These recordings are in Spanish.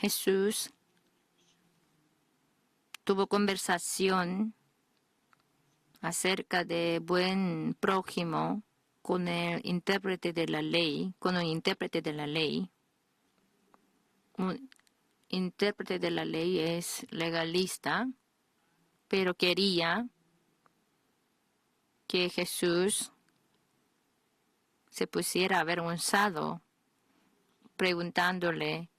Jesús tuvo conversación acerca de buen prójimo con el intérprete de la ley, con un intérprete de la ley. Un intérprete de la ley es legalista, pero quería que Jesús se pusiera avergonzado, preguntándole,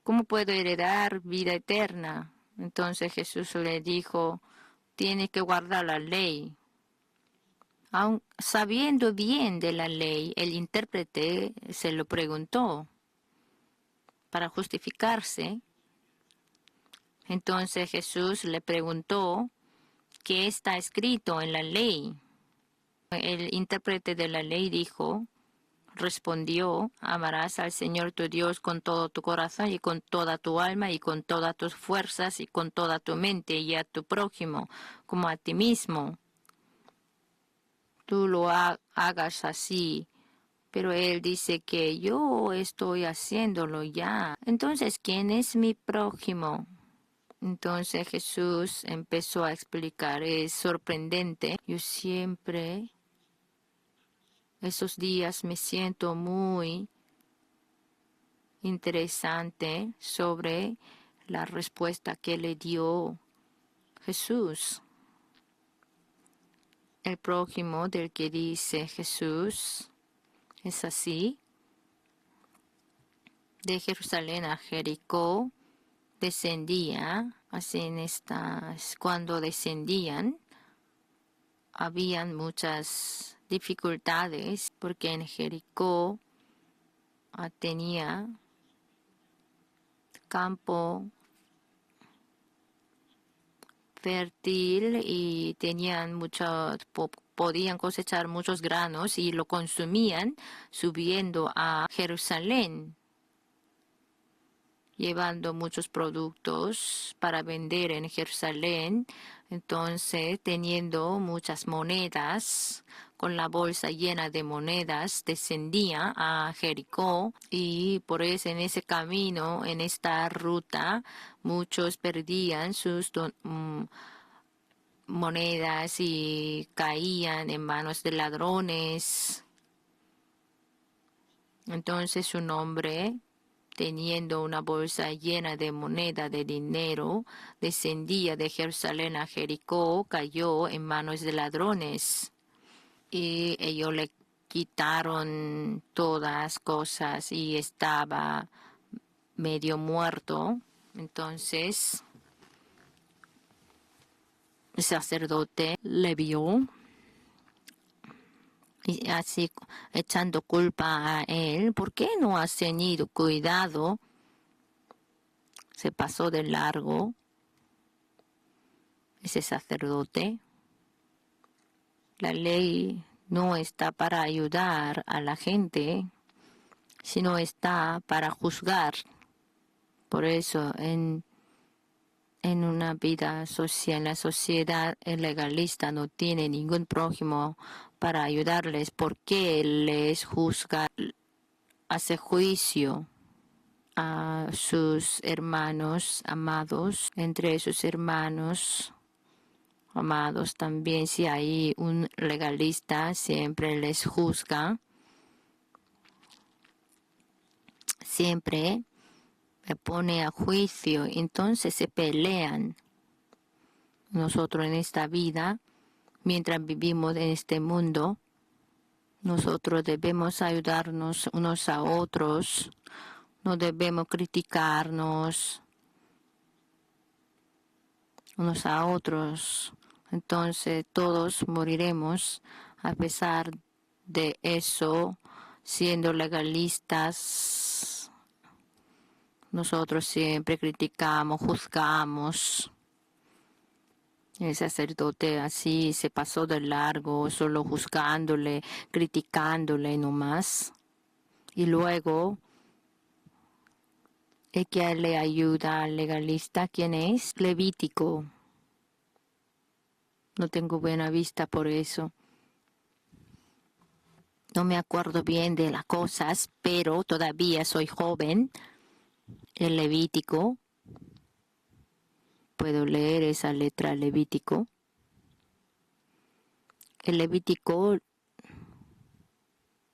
¿cómo puedo heredar vida eterna? Entonces Jesús le dijo, tienes que guardar la ley. Aun sabiendo bien de la ley, el intérprete se lo preguntó para justificarse. Entonces Jesús le preguntó, ¿qué está escrito en la ley? El intérprete de la ley respondió, amarás al Señor tu Dios con todo tu corazón y con toda tu alma y con todas tus fuerzas y con toda tu mente y a tu prójimo como a ti mismo. Tú lo hagas así. Pero él dice que yo estoy haciéndolo ya. Entonces, ¿quién es mi prójimo? Entonces Jesús empezó a explicar. Es sorprendente. Yo siempre, esos días me siento muy interesante sobre la respuesta que le dio Jesús. El prójimo del que dice Jesús es así. De Jerusalén a Jericó descendía, cuando descendían, habían muchas dificultades porque en Jericó tenía campo fértil y podían cosechar muchos granos y lo consumían subiendo a Jerusalén, llevando muchos productos para vender en Jerusalén. Entonces, teniendo muchas monedas, con la bolsa llena de monedas, descendía a Jericó y por eso en ese camino, en esta ruta, muchos perdían sus monedas y caían en manos de ladrones. Entonces, un hombre, teniendo una bolsa llena de moneda de dinero, descendía de Jerusalén a Jericó, cayó en manos de ladrones. Y ellos le quitaron todas las cosas y estaba medio muerto. Entonces, el sacerdote le vio y así echando culpa a él. ¿Por qué no has tenido cuidado? Se pasó de largo ese sacerdote. La ley no está para ayudar a la gente, sino está para juzgar. Por eso en una vida social, en la sociedad, el legalista no tiene ningún prójimo para ayudarles porque él les juzga, hace juicio a sus hermanos amados. Entre sus hermanos amados también, si hay un legalista, siempre les juzga, siempre le pone a juicio, entonces se pelean. Nosotros en esta vida, mientras vivimos en este mundo, nosotros debemos ayudarnos unos a otros, no debemos criticarnos unos a otros. Entonces todos moriremos. A pesar de eso, siendo legalistas, nosotros siempre criticamos, juzgamos. El sacerdote así se pasó de largo, solo juzgándole, criticándole nomás. Y luego, el que le ayuda al legalista, ¿quién es? Levítico. No tengo buena vista por eso. No me acuerdo bien de las cosas, pero todavía soy joven. el Levítico. Puedo leer esa letra Levítico. El Levítico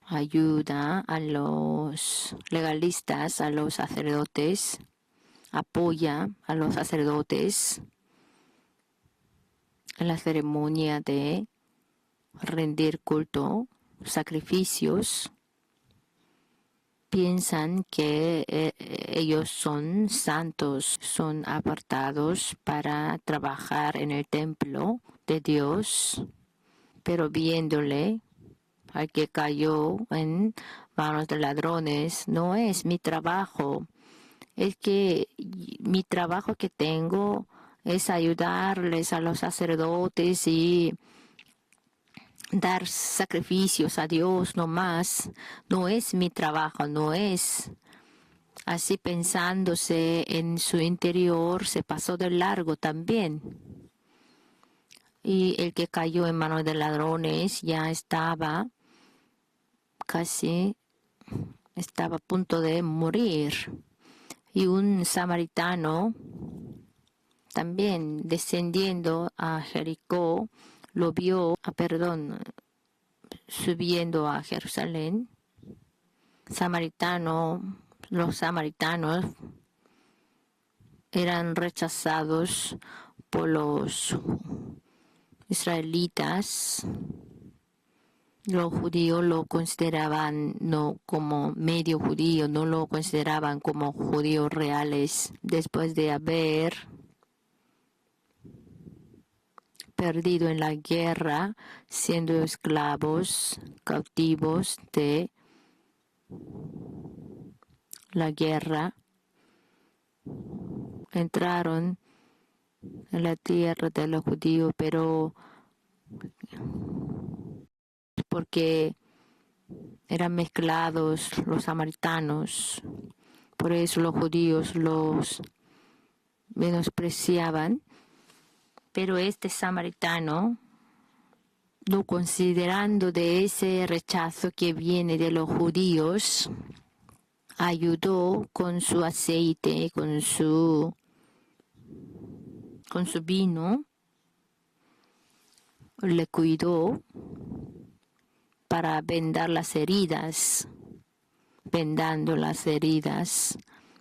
ayuda a los legalistas, a los sacerdotes, apoya a los sacerdotes en la ceremonia de rendir culto, sacrificios. Piensan que ellos son santos, son apartados para trabajar en el templo de Dios, pero viéndole al que cayó en manos de ladrones, no es mi trabajo. Es que mi trabajo que tengo es ayudarles a los sacerdotes y dar sacrificios a Dios no más. No es mi trabajo, no es. Así pensándose en su interior, se pasó de largo también. Y el que cayó en manos de ladrones ya estaba a punto de morir. Y un samaritano también descendiendo a Jericó lo vio, subiendo a Jerusalén. Los samaritanos eran rechazados por los israelitas. Los judíos lo consideraban no como medio judío, no lo consideraban como judíos reales. Después de haber perdido en la guerra, siendo esclavos, cautivos de la guerra, entraron en la tierra de los judíos, pero porque eran mezclados los samaritanos, por eso los judíos los menospreciaban. Pero este samaritano, no considerando de ese rechazo que viene de los judíos, ayudó con su aceite, con su vino, le cuidó para vendar las heridas, vendando las heridas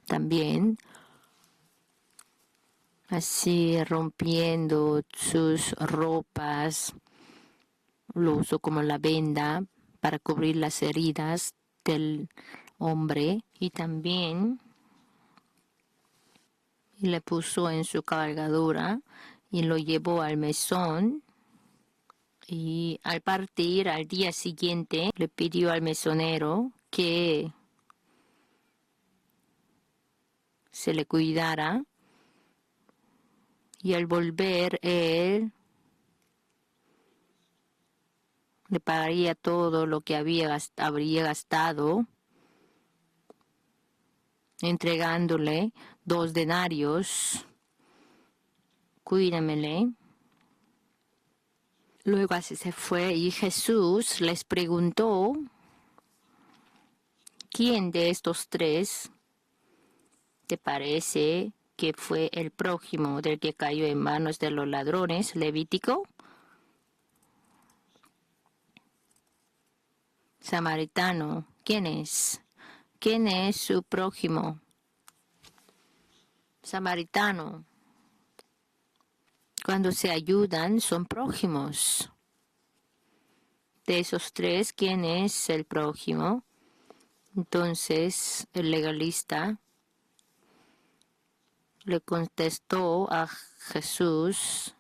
también, así rompiendo sus ropas, lo usó como la venda para cubrir las heridas del hombre, y también le puso en su cabalgadura y lo llevó al mesón. Y al partir, al día siguiente, le pidió al mesonero que se le cuidara, y al volver él le pagaría todo lo que habría gastado, entregándole 2 denarios. Cuídamele. Luego así se fue, y Jesús les preguntó: ¿quién de estos 3 te parece que fue el prójimo del que cayó en manos de los ladrones? Levítico, samaritano. ¿Quién es? ¿Quién es su prójimo? Samaritano. Cuando se ayudan, son prójimos. De esos 3, ¿quién es el prójimo? Entonces, el legalista le contestó a Jesús: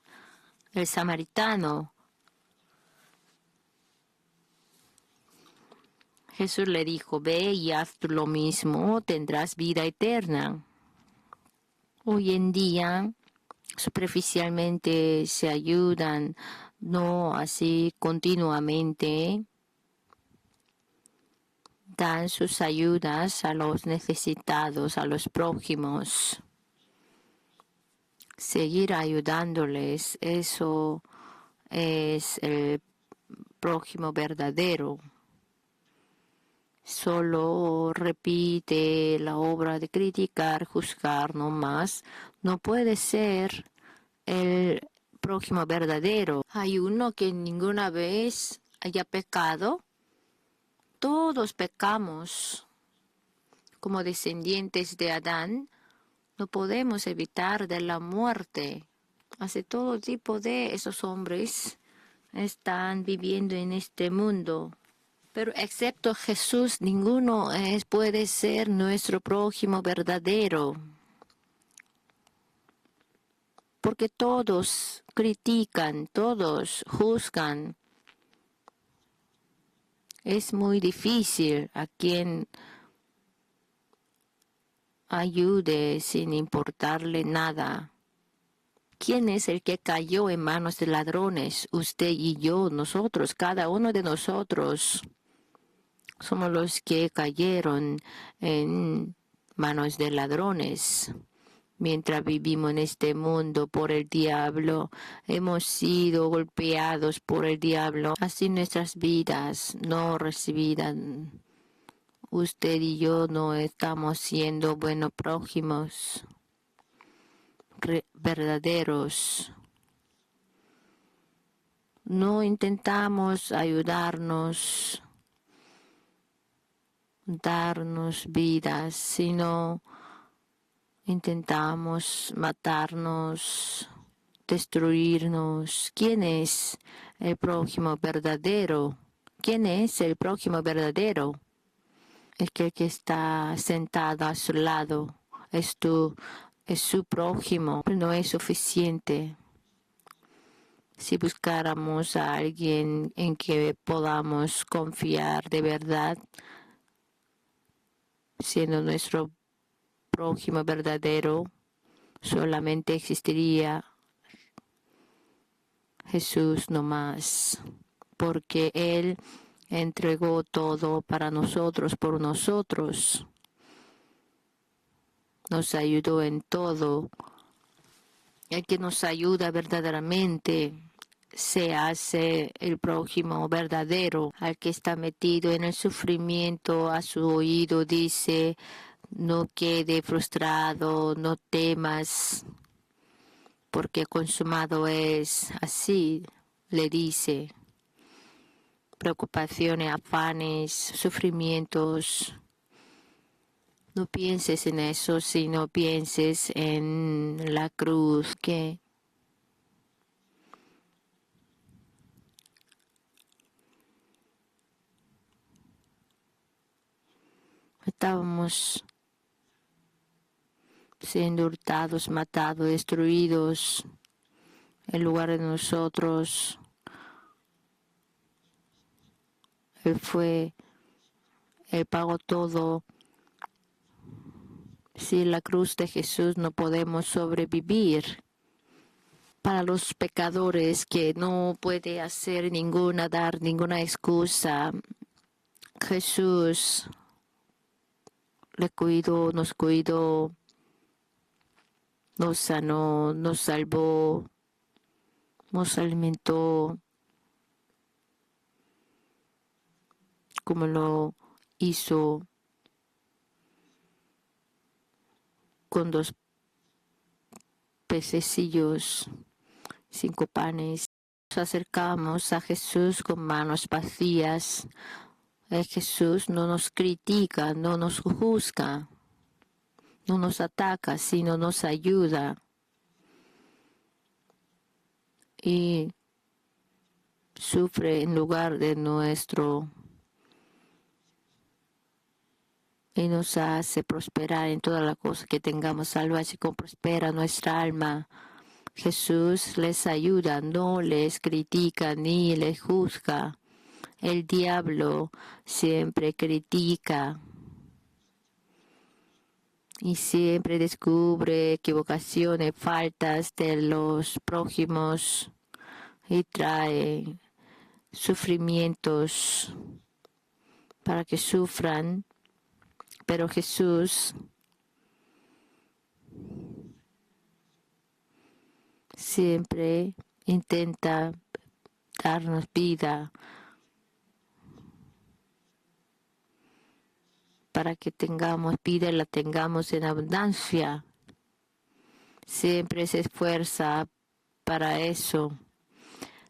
el samaritano. Jesús le dijo: ve y haz tú lo mismo, tendrás vida eterna. Hoy en día, superficialmente se ayudan, no así continuamente. Dan sus ayudas a los necesitados, a los prójimos. Seguir ayudándoles, eso es el prójimo verdadero. solo repite la obra de criticar, juzgar no más, no puede ser el prójimo verdadero. Hay uno que ninguna vez haya pecado. Todos pecamos. Como descendientes de Adán, no podemos evitar de la muerte. Hace todo tipo de esos hombres están viviendo en este mundo. Pero excepto Jesús, ninguno puede ser nuestro prójimo verdadero. Porque todos critican, todos juzgan. Es muy difícil a quien ayude sin importarle nada. ¿Quién es el que cayó en manos de ladrones? Usted y yo, nosotros, cada uno de nosotros. Somos los que cayeron en manos de ladrones. Mientras vivimos en este mundo por el diablo, hemos sido golpeados por el diablo. Así nuestras vidas no recibidas. Usted y yo no estamos siendo buenos prójimos, verdaderos. No intentamos ayudarnos, darnos vidas, sino intentamos matarnos, destruirnos. ¿Quién es el prójimo verdadero? ¿Quién es el prójimo verdadero? El que está sentado a su lado es su prójimo, pero no es suficiente. Si buscáramos a alguien en que podamos confiar de verdad, siendo nuestro prójimo verdadero, solamente existiría Jesús no más, porque Él entregó todo para nosotros, por nosotros. Nos ayudó en todo. El que nos ayuda verdaderamente se hace el prójimo verdadero. Al que está metido en el sufrimiento, a su oído dice: no quede frustrado, no temas, porque consumado es. Así le dice. Preocupaciones, afanes, sufrimientos. No pienses en eso, sino pienses en la cruz que estábamos siendo hurtados, matados, destruidos en lugar de nosotros. Él pagó todo. Sin la cruz de Jesús no podemos sobrevivir. Para los pecadores que no puede dar ninguna excusa, Jesús nos cuidó, nos sanó, nos salvó, nos alimentó, como lo hizo con 2 pececillos, 5 panes. Nos acercamos a Jesús con manos vacías. Jesús no nos critica, no nos juzga, no nos ataca, sino nos ayuda. Y sufre en lugar de nuestro. Y nos hace prosperar en toda la cosa que tengamos. Salva así como prospera nuestra alma. Jesús les ayuda, no les critica ni les juzga. El diablo siempre critica y siempre descubre equivocaciones, faltas de los prójimos y trae sufrimientos para que sufran. Pero Jesús siempre intenta darnos vida. para que tengamos vida y la tengamos en abundancia. Siempre se esfuerza para eso.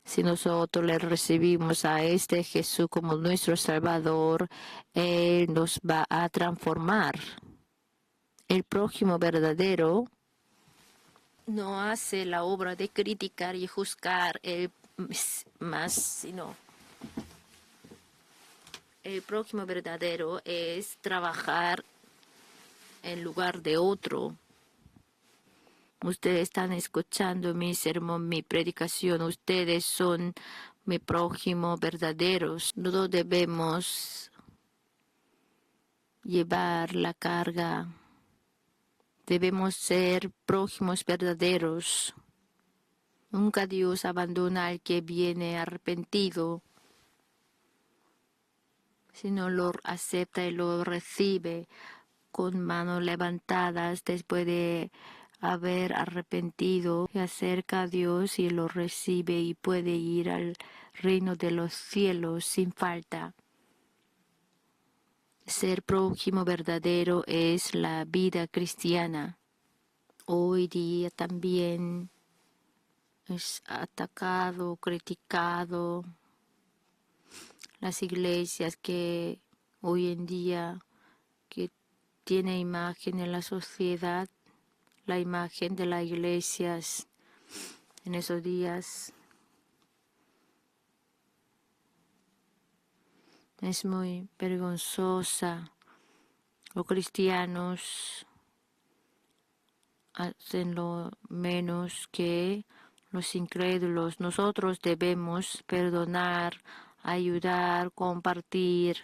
Si nosotros le recibimos a este Jesús como nuestro Salvador, Él nos va a transformar. El prójimo verdadero no hace la obra de criticar y juzgar más, sino el prójimo verdadero es trabajar en lugar de otro. Ustedes están escuchando mi sermón, mi predicación. Ustedes son mi prójimo verdaderos. No debemos llevar la carga. Debemos ser prójimos verdaderos. Nunca Dios abandona al que viene arrepentido, sino lo acepta y lo recibe con manos levantadas después de haber arrepentido. Se acerca a Dios y lo recibe y puede ir al reino de los cielos sin falta. Ser prójimo verdadero es la vida cristiana. Hoy día también es atacado, criticado. Las iglesias que hoy en día que tiene imagen en la sociedad, la imagen de las iglesias en esos días es muy vergonzosa. Los cristianos hacen lo menos que los incrédulos. Nosotros debemos perdonar, ayudar, compartir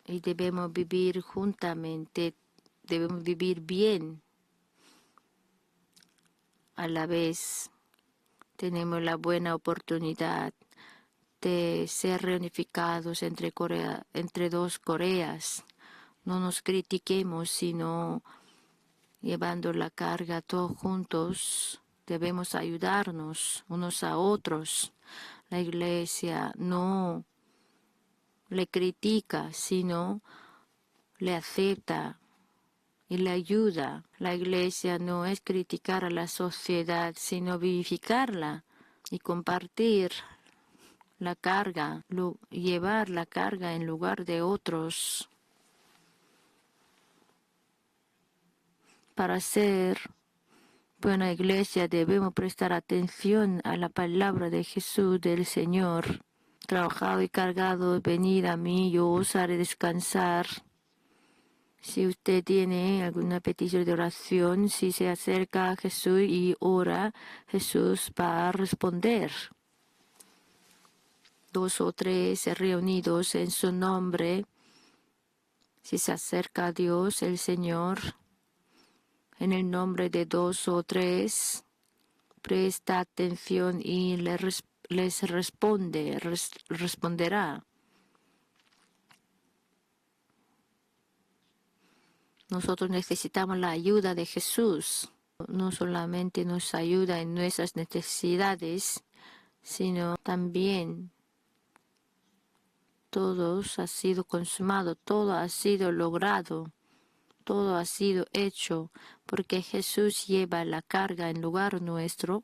y debemos vivir juntamente, debemos vivir bien. A la vez tenemos la buena oportunidad de ser reunificados entre dos Coreas. No nos critiquemos, sino llevando la carga todos juntos. Debemos ayudarnos unos a otros. La iglesia no le critica, sino le acepta y le ayuda. La iglesia no es criticar a la sociedad, sino vivificarla y compartir la carga, llevar la carga en lugar de otros. Para ser buena iglesia debemos prestar atención a la palabra de Jesús, del Señor. Trabajado y cargado, venid a mí, yo os haré descansar. Si usted tiene alguna petición de oración, si se acerca a Jesús y ora, Jesús va a responder. 2 o 3 reunidos en su nombre, si se acerca a Dios, el Señor, en el nombre de 2 o 3, presta atención y les responderá. Nosotros necesitamos la ayuda de Jesús. No solamente nos ayuda en nuestras necesidades, sino también todo ha sido consumado, todo ha sido logrado, todo ha sido hecho, porque Jesús lleva la carga en lugar nuestro.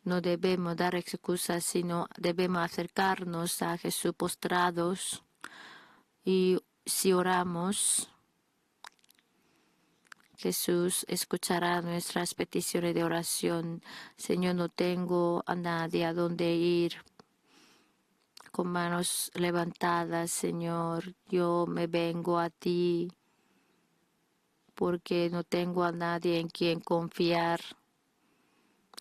No debemos dar excusas, sino debemos acercarnos a Jesús postrados y si oramos, Jesús escuchará nuestras peticiones de oración. Señor, no tengo a nadie a donde ir. Con manos levantadas, Señor, yo me vengo a ti porque no tengo a nadie en quien confiar.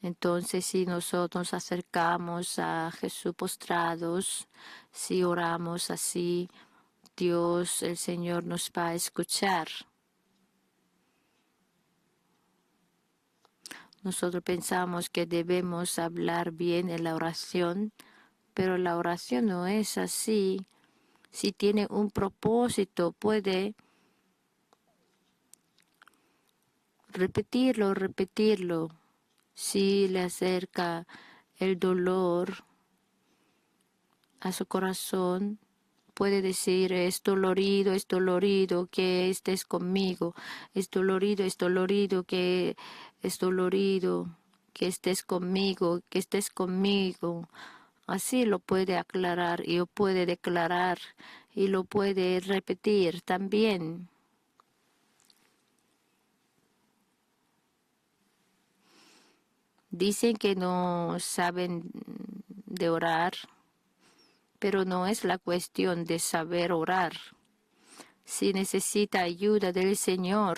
Entonces, si nosotros nos acercamos a Jesús postrados, si oramos así, Dios, el Señor, nos va a escuchar. Nosotros pensamos que debemos hablar bien en la oración, pero la oración no es así. Si tiene un propósito, puede repetirlo. Si le acerca el dolor a su corazón, puede decir, es dolorido que estés conmigo, es dolorido que es dolorido que estés conmigo, que estés conmigo. Así lo puede aclarar y lo puede declarar y lo puede repetir también. Dicen que no saben de orar, pero no es la cuestión de saber orar. Si necesita ayuda del Señor,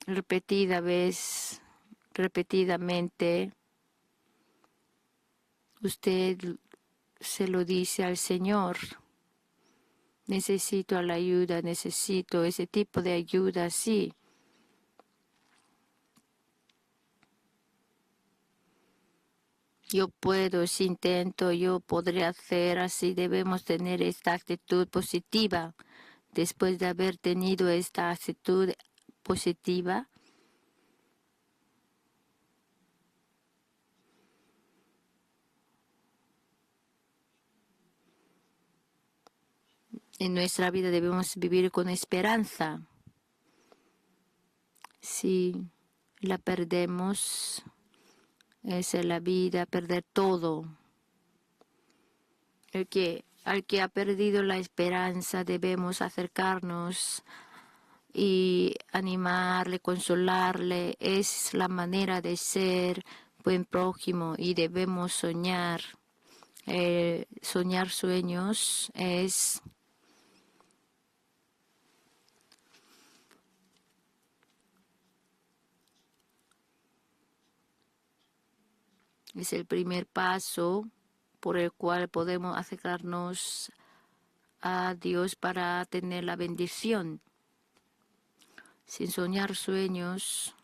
repetidamente, usted se lo dice al Señor. Necesito la ayuda, necesito ese tipo de ayuda, sí. Yo puedo, si intento, yo podré hacer así. Debemos tener esta actitud positiva. Después de haber tenido esta actitud positiva, en nuestra vida debemos vivir con esperanza. Si la perdemos, es en la vida perder todo. Al que ha perdido la esperanza debemos acercarnos y animarle, consolarle. Es la manera de ser buen prójimo y debemos soñar. Soñar sueños es el primer paso por el cual podemos acercarnos a Dios para tener la bendición. Sin soñar sueños,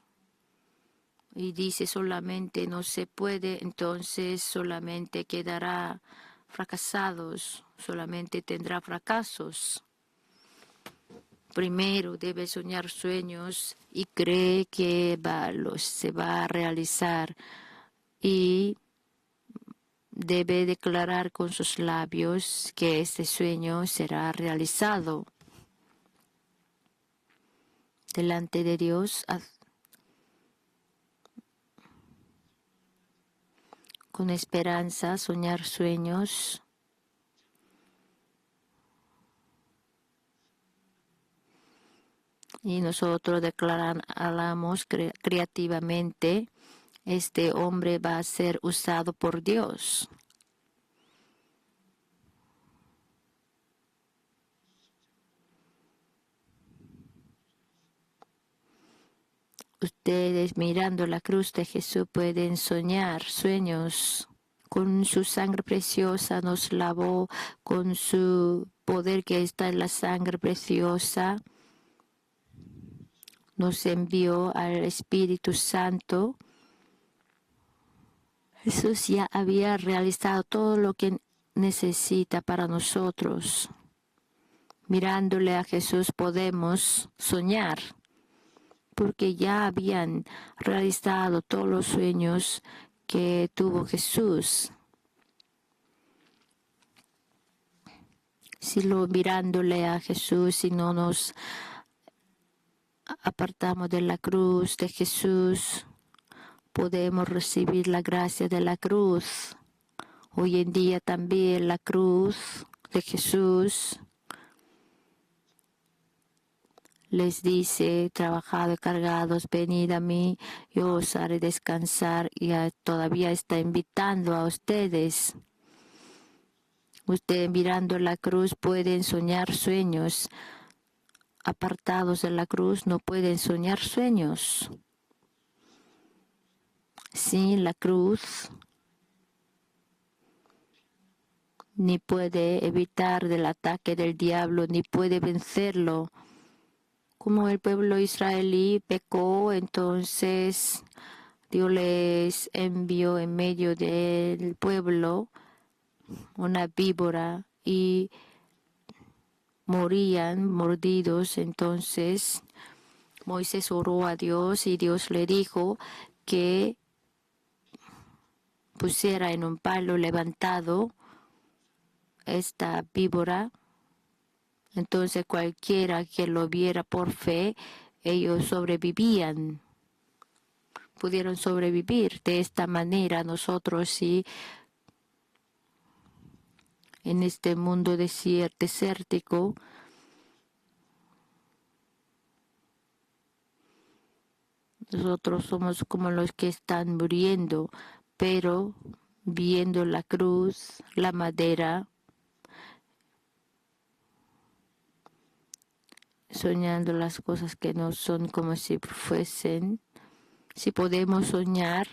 y dice solamente no se puede, entonces solamente quedará fracasados, solamente tendrá fracasos. Primero debe soñar sueños y cree que se va a realizar y debe declarar con sus labios que este sueño será realizado delante de Dios. Con esperanza, soñar sueños. Y nosotros declaramos creativamente, este hombre va a ser usado por Dios. Ustedes mirando la cruz de Jesús pueden soñar sueños. Con su sangre preciosa nos lavó, con su poder que está en la sangre preciosa nos envió al Espíritu Santo. Jesús ya había realizado todo lo que necesita para nosotros. Mirándole a Jesús podemos soñar, porque ya habían realizado todos los sueños que tuvo Jesús. Si mirándole a Jesús, si no nos apartamos de la cruz de Jesús, podemos recibir la gracia de la cruz. Hoy en día también la cruz de Jesús les dice, trabajad y cargados, venid a mí, yo os haré descansar, y todavía está invitando a ustedes. Ustedes mirando la cruz pueden soñar sueños. Apartados de la cruz no pueden soñar sueños. Sin la cruz ni puede evitar del ataque del diablo, ni puede vencerlo. Como el pueblo israelí pecó, entonces Dios les envió en medio del pueblo una víbora y morían mordidos. Entonces Moisés oró a Dios y Dios le dijo que pusiera en un palo levantado esta víbora. Entonces cualquiera que lo viera por fe, ellos sobrevivían, pudieron sobrevivir. De esta manera nosotros sí, en este mundo desértico, nosotros somos como los que están muriendo, pero viendo la cruz, la madera, soñando las cosas que no son como si fuesen. Si podemos soñar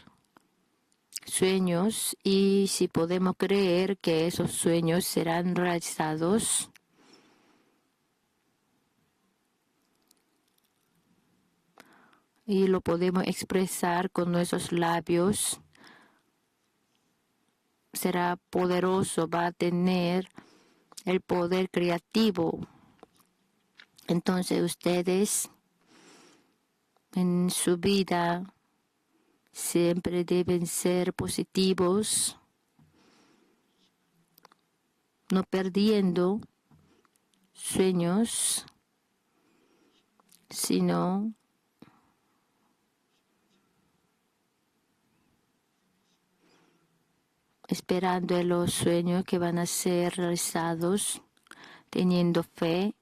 sueños y si podemos creer que esos sueños serán realizados, y lo podemos expresar con nuestros labios, será poderoso, va a tener el poder creativo. Entonces ustedes en su vida siempre deben ser positivos, no perdiendo sueños, sino esperando en los sueños que van a ser realizados, teniendo fe,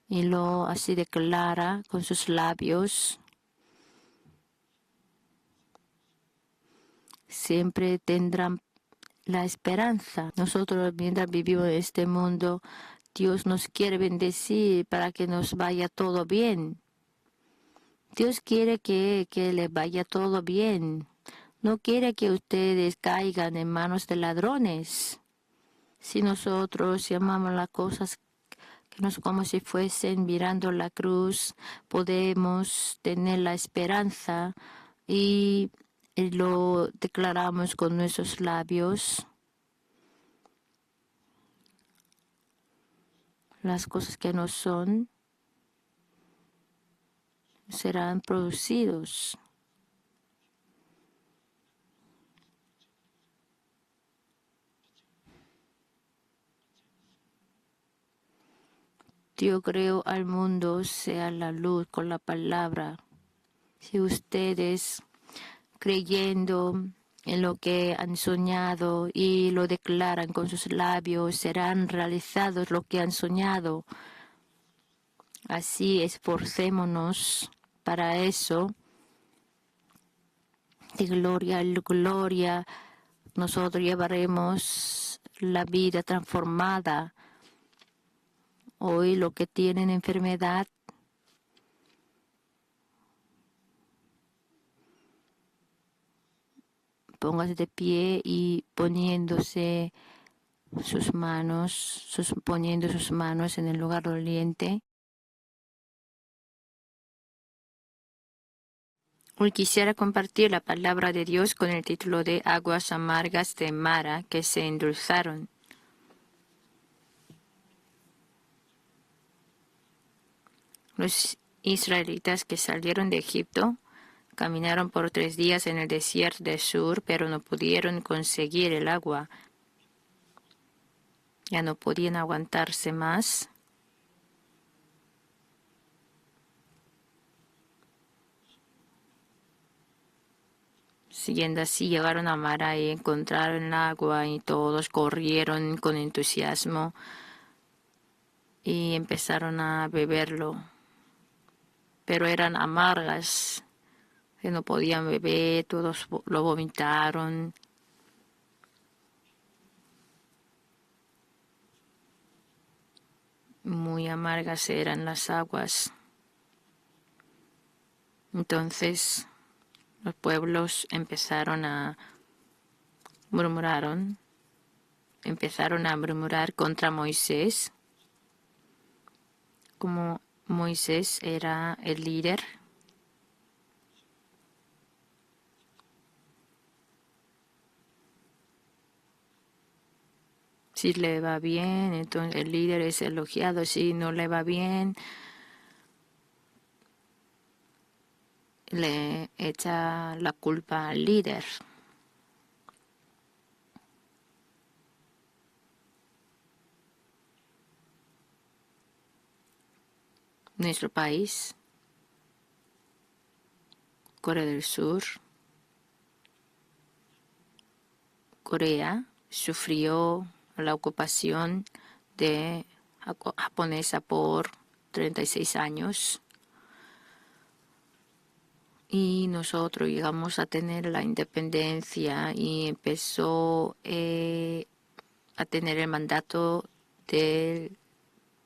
y lo así declara con sus labios. Siempre tendrán la esperanza. Nosotros mientras vivimos en este mundo, Dios nos quiere bendecir para que nos vaya todo bien. Dios quiere que les vaya todo bien. No quiere que ustedes caigan en manos de ladrones. Si nosotros llamamos las cosas que no es como si fuesen mirando la cruz, podemos tener la esperanza y lo declaramos con nuestros labios. Las cosas que no son serán producidos. Dios creó al mundo, sea la luz con la palabra. Si ustedes creyendo en lo que han soñado y lo declaran con sus labios, serán realizados lo que han soñado. Así esforcémonos para eso. De gloria en gloria, nosotros llevaremos la vida transformada. Hoy los que tienen enfermedad, pónganse de pie y poniéndose sus manos, poniendo sus manos en el lugar doliente. Hoy quisiera compartir la palabra de Dios con el título de Aguas amargas de Mara que se endulzaron. Los israelitas que salieron de Egipto caminaron por 3 días en el desierto de Sur, pero no pudieron conseguir el agua. Ya no podían aguantarse más. Siguiendo así, llegaron a Mara y encontraron el agua y todos corrieron con entusiasmo y empezaron a beberlo. Pero eran amargas, que no podían beber, todos lo vomitaron. Muy amargas eran las aguas. Entonces los pueblos empezaron a murmurar contra Moisés. Como Moisés era el líder, si le va bien, entonces el líder es elogiado. Si no le va bien, le echa la culpa al líder. Nuestro país, Corea del Sur, Corea, sufrió la ocupación de japonesa por 36 años y nosotros llegamos a tener la independencia y empezó a tener el mandato de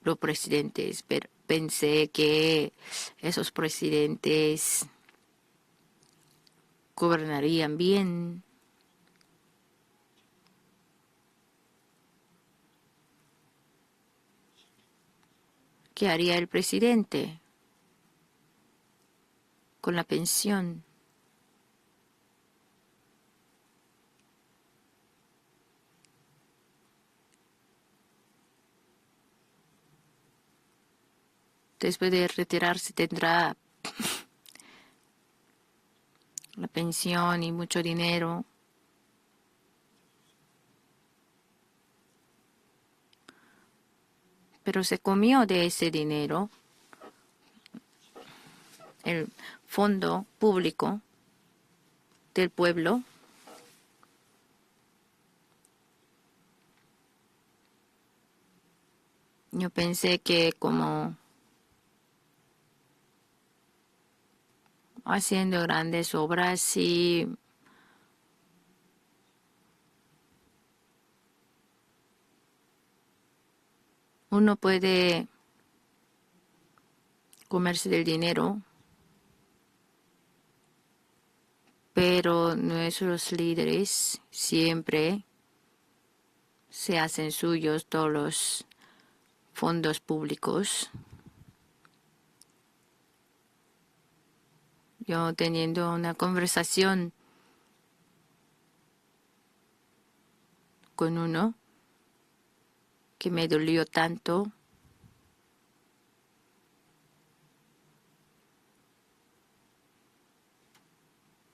los presidentes. Pero pensé que esos presidentes gobernarían bien. ¿Qué haría el presidente con la pensión? Después de retirarse tendrá la pensión y mucho dinero. Pero se comió de ese dinero el fondo público del pueblo. Yo pensé que como haciendo grandes obras y uno puede comerse del dinero, pero nuestros líderes siempre se hacen suyos todos los fondos públicos. Yo teniendo una conversación con uno que me dolió tanto,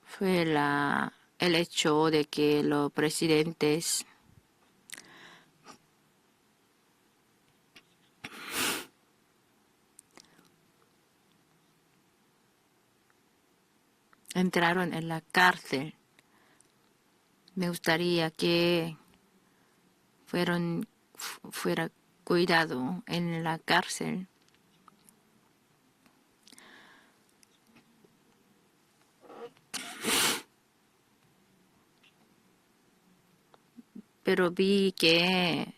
fue el hecho de que los presidentes entraron en la cárcel. Me gustaría que fuera cuidado en la cárcel. Pero vi que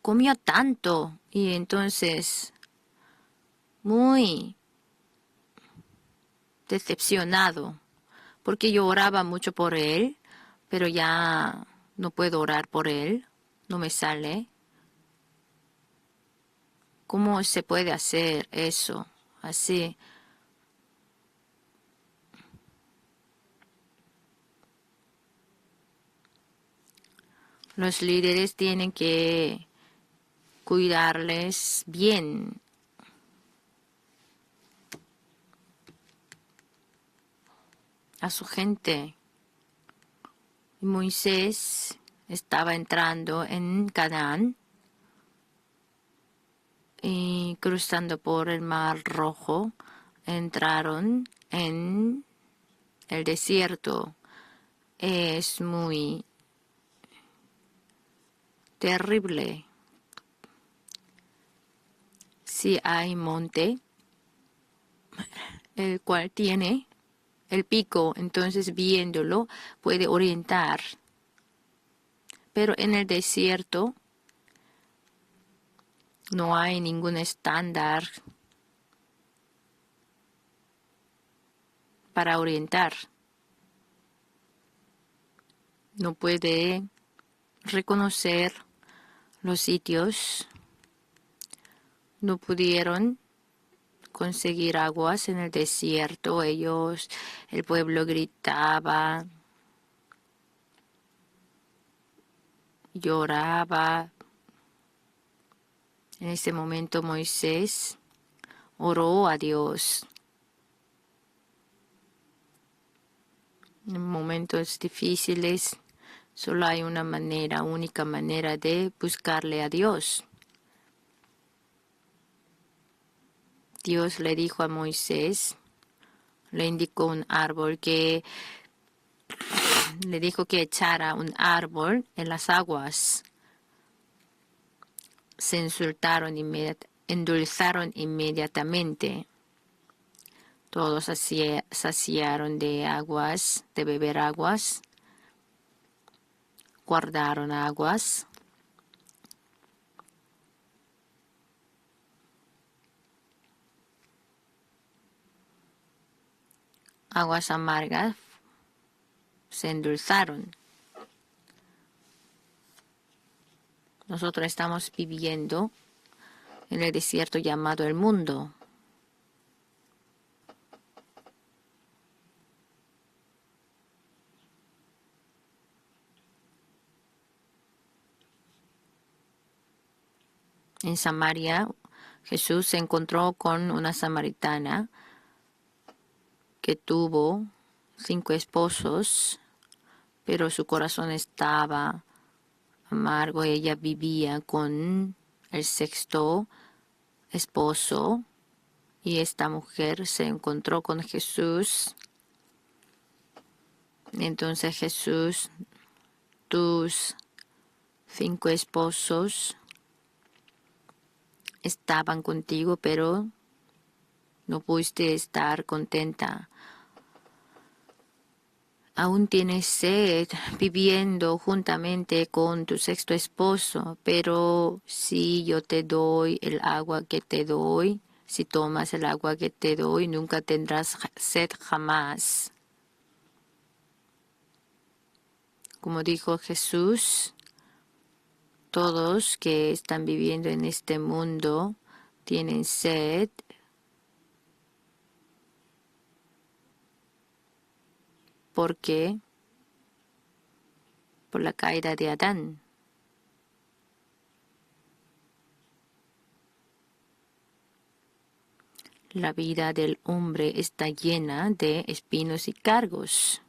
comió tanto y entonces muy decepcionado porque yo oraba mucho por él, pero ya no puedo orar por él, no me sale. ¿Cómo se puede hacer eso así? Los líderes tienen que cuidarles bien a su gente. Moisés estaba entrando en Canaán y cruzando por el Mar Rojo, entraron en el desierto. Es muy terrible. Si hay monte, el cual tiene el pico, entonces viéndolo puede orientar. Pero en el desierto no hay ningún estándar para orientar. No puede reconocer los sitios. No pudieron conseguir aguas en el desierto. El pueblo gritaba, lloraba. En ese momento Moisés oró a Dios. En momentos difíciles solo hay una manera, única manera de buscarle a Dios. Dios le dijo a Moisés, le indicó un árbol le dijo que echara un árbol en las aguas. Se endulzaron inmediatamente. Todos saciaron de aguas, de beber aguas, guardaron aguas. Aguas amargas se endulzaron. Nosotros estamos viviendo en el desierto llamado el mundo. En Samaria, Jesús se encontró con una samaritana que tuvo 5 esposos, pero su corazón estaba amargo. Ella vivía con el 6º esposo y esta mujer se encontró con Jesús. Entonces Jesús, tus 5 esposos estaban contigo, pero no pudiste estar contenta. Aún tienes sed viviendo juntamente con tu 6º esposo, pero si yo te doy el agua que te doy, si tomas el agua que te doy, nunca tendrás sed jamás. Como dijo Jesús, todos que están viviendo en este mundo tienen sed. ¿Por qué? Por la caída de Adán. La vida del hombre está llena de espinos y cardos.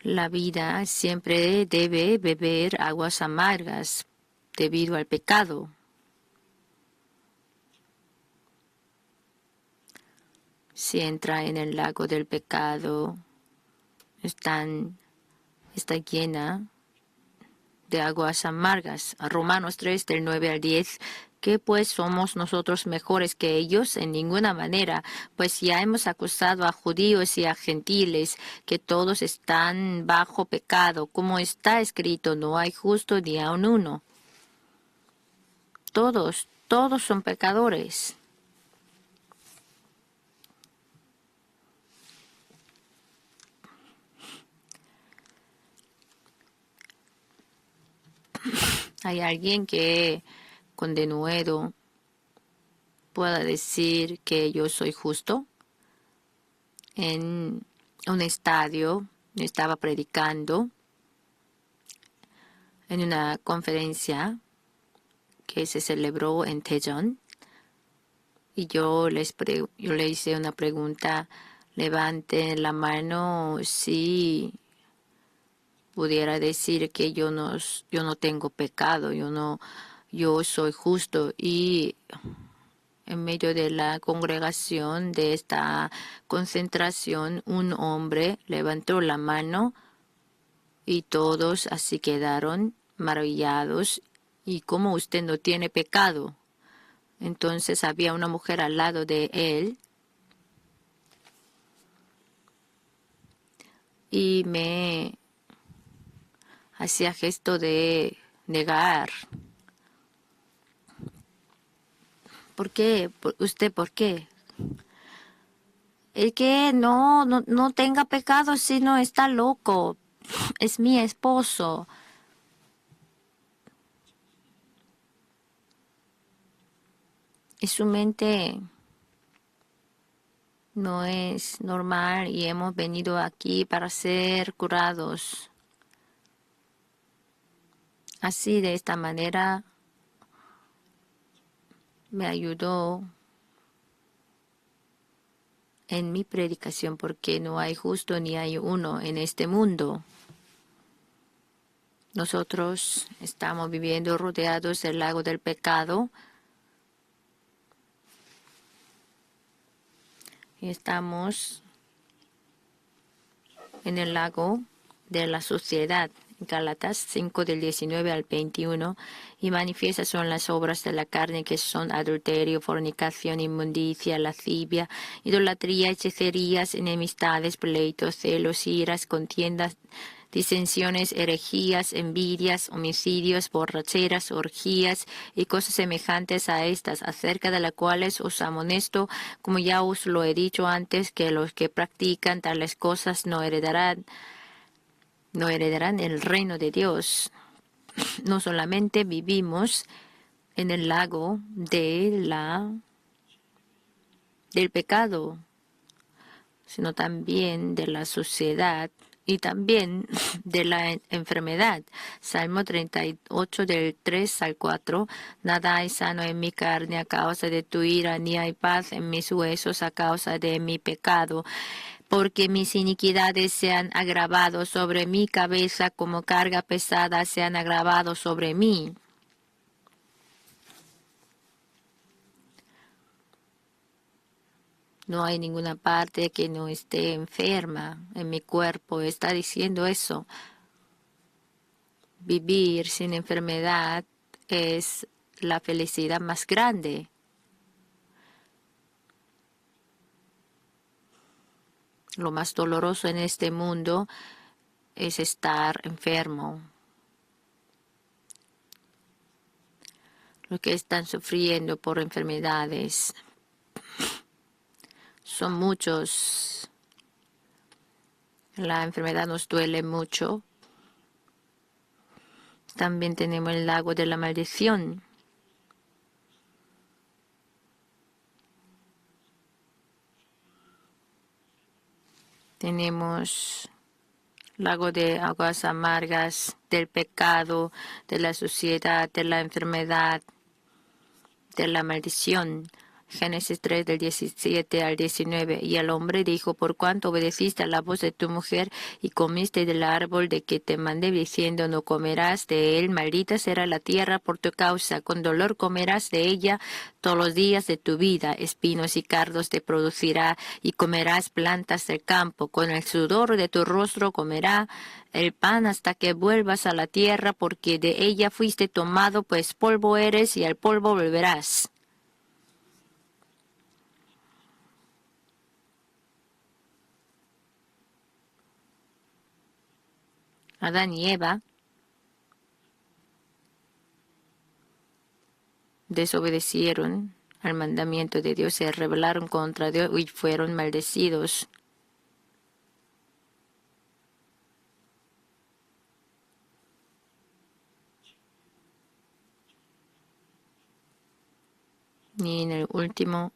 La vida siempre debe beber aguas amargas debido al pecado. Si entra en el lago del pecado, está llena de aguas amargas. Romanos 3, del 9 al 10. ¿Qué pues somos nosotros mejores que ellos? En ninguna manera, pues ya hemos acusado a judíos y a gentiles que todos están bajo pecado, como está escrito, no hay justo ni aun uno. Todos son pecadores. Hay alguien que con denuedo pueda decir que yo soy justo. En un estadio estaba predicando en una conferencia que se celebró en Daejeon y yo le hice una pregunta: levante la mano si pudiera decir que yo no tengo pecado, yo soy justo. Y en medio de la congregación de esta concentración, un hombre levantó la mano y todos así quedaron maravillados. ¿Y cómo usted no tiene pecado? Entonces había una mujer al lado de él y me hacía gesto de negar. ¿Por qué? ¿Usted por qué? El que no tenga pecado si no está loco. Es mi esposo. Y su mente no es normal y hemos venido aquí para ser curados. Así, de esta manera, me ayudó en mi predicación, porque no hay justo ni hay uno en este mundo. Nosotros estamos viviendo rodeados del lago del pecado y estamos en el lago de la suciedad. Gálatas 5 del 19 al 21, y manifiestas son las obras de la carne, que son adulterio, fornicación, inmundicia, lascivia, idolatría, hechicerías, enemistades, pleitos, celos, iras, contiendas, disensiones, herejías, envidias, homicidios, borracheras, orgías y cosas semejantes a estas, acerca de las cuales os amonesto, como ya os lo he dicho antes, que los que practican tales cosas no heredarán el reino de Dios. No solamente vivimos en el lago del pecado, sino también de la suciedad y también de la enfermedad. Salmo 38 del 3 al 4. Nada hay sano en mi carne a causa de tu ira, ni hay paz en mis huesos a causa de mi pecado. Porque mis iniquidades se han agravado sobre mi cabeza, como carga pesada se han agravado sobre mí. No hay ninguna parte que no esté enferma en mi cuerpo. Está diciendo eso. Vivir sin enfermedad es la felicidad más grande. Lo más doloroso en este mundo es estar enfermo. Los que están sufriendo por enfermedades son muchos. La enfermedad nos duele mucho. También tenemos el lago de la maldición. Tenemos lago de aguas amargas, del pecado, de la suciedad, de la enfermedad, de la maldición. Génesis 3 del 17 al 19. Y el hombre dijo: por cuanto obedeciste a la voz de tu mujer y comiste del árbol de que te mandé, diciendo: no comerás de él, maldita será la tierra por tu causa, con dolor comerás de ella todos los días de tu vida, espinos y cardos te producirá, y comerás plantas del campo, con el sudor de tu rostro comerá el pan hasta que vuelvas a la tierra, porque de ella fuiste tomado, pues polvo eres y al polvo volverás. Adán y Eva desobedecieron al mandamiento de Dios, se rebelaron contra Dios y fueron maldecidos. Y en el último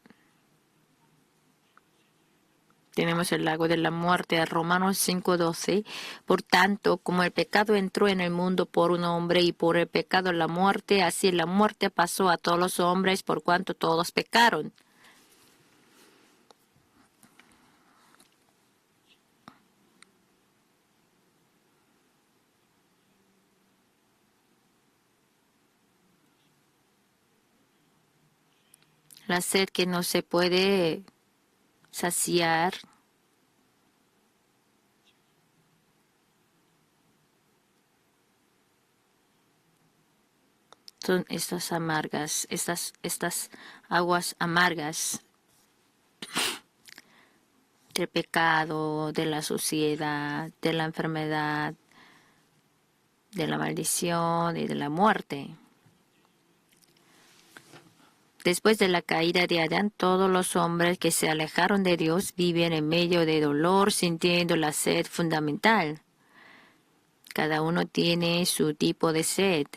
tenemos el lago de la muerte, Romanos 5:12. Por tanto, como el pecado entró en el mundo por un hombre y por el pecado la muerte, así la muerte pasó a todos los hombres por cuanto todos pecaron. La sed que no se puede saciar son estas amargas, estas aguas amargas del pecado, de la suciedad, de la enfermedad, de la maldición y de la muerte. Después de la caída de Adán, todos los hombres que se alejaron de Dios viven en medio de dolor, sintiendo la sed fundamental. Cada uno tiene su tipo de sed.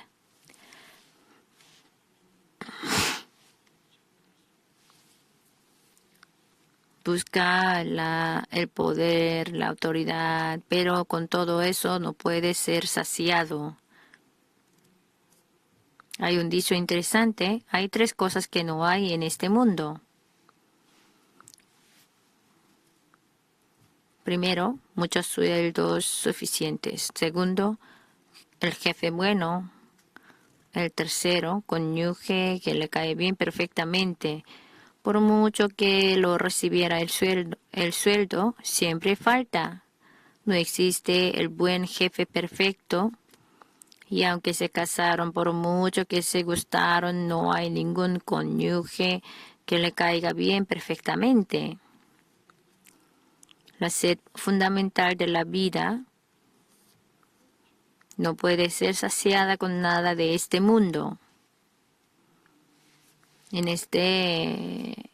Busca el poder, la autoridad, pero con todo eso no puede ser saciado. Hay un dicho interesante: hay tres cosas que no hay en este mundo. Primero, muchos sueldos suficientes. Segundo, el jefe bueno. El tercero, cónyuge que le cae bien perfectamente. Por mucho que lo recibiera el sueldo siempre falta. No existe el buen jefe perfecto. Y aunque se casaron, por mucho que se gustaron, no hay ningún cónyuge que le caiga bien perfectamente. La sed fundamental de la vida no puede ser saciada con nada de este mundo. En este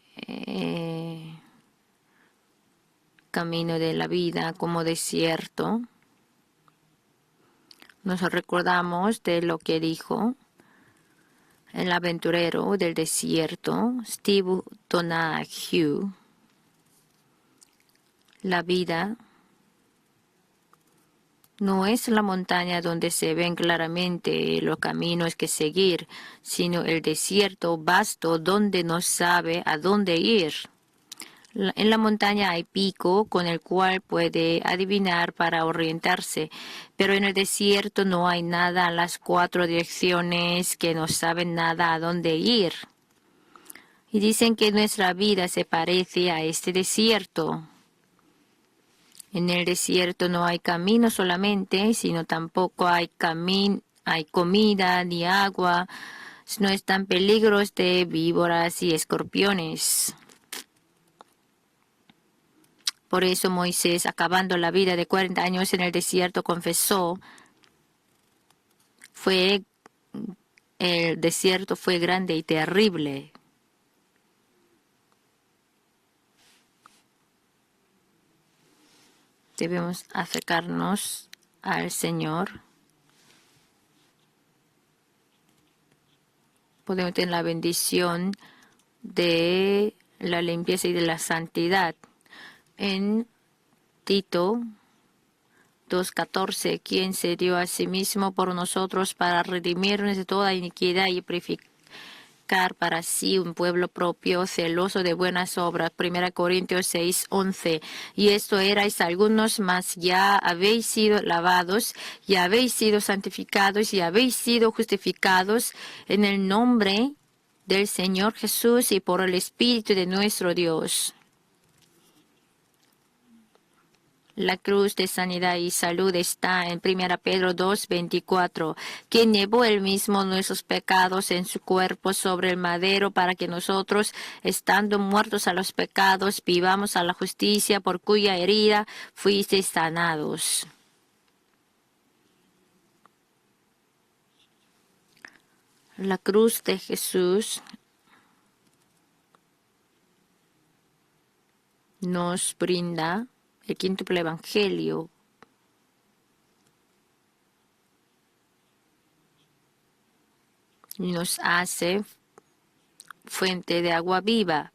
camino de la vida como desierto, nos recordamos de lo que dijo el aventurero del desierto, Steve Donahue. La vida no es la montaña donde se ven claramente los caminos que seguir, sino el desierto vasto donde no sabe a dónde ir. En la montaña hay pico con el cual puede adivinar para orientarse, pero en el desierto no hay nada a las 4 direcciones que no saben nada a dónde ir. Y dicen que nuestra vida se parece a este desierto. En el desierto no hay camino solamente, sino tampoco hay comida ni agua. No están peligros de víboras y escorpiones. Por eso Moisés, acabando la vida de 40 años en el desierto, confesó, el desierto fue grande y terrible. Debemos acercarnos al Señor. Podemos tener la bendición de la limpieza y de la santidad. En Tito 2:14, quien se dio a sí mismo por nosotros para redimirnos de toda iniquidad y purificar para sí un pueblo propio, celoso de buenas obras. 1 Corintios 6:11. Y esto erais algunos, mas ya habéis sido lavados, ya habéis sido santificados, y habéis sido justificados en el nombre del Señor Jesús y por el Espíritu de nuestro Dios. La cruz de sanidad y salud está en 1 Pedro 2:24, quien llevó él mismo nuestros pecados en su cuerpo sobre el madero para que nosotros, estando muertos a los pecados, vivamos a la justicia, por cuya herida fuisteis sanados. La cruz de Jesús nos brinda el quíntuple evangelio. Nos hace fuente de agua viva.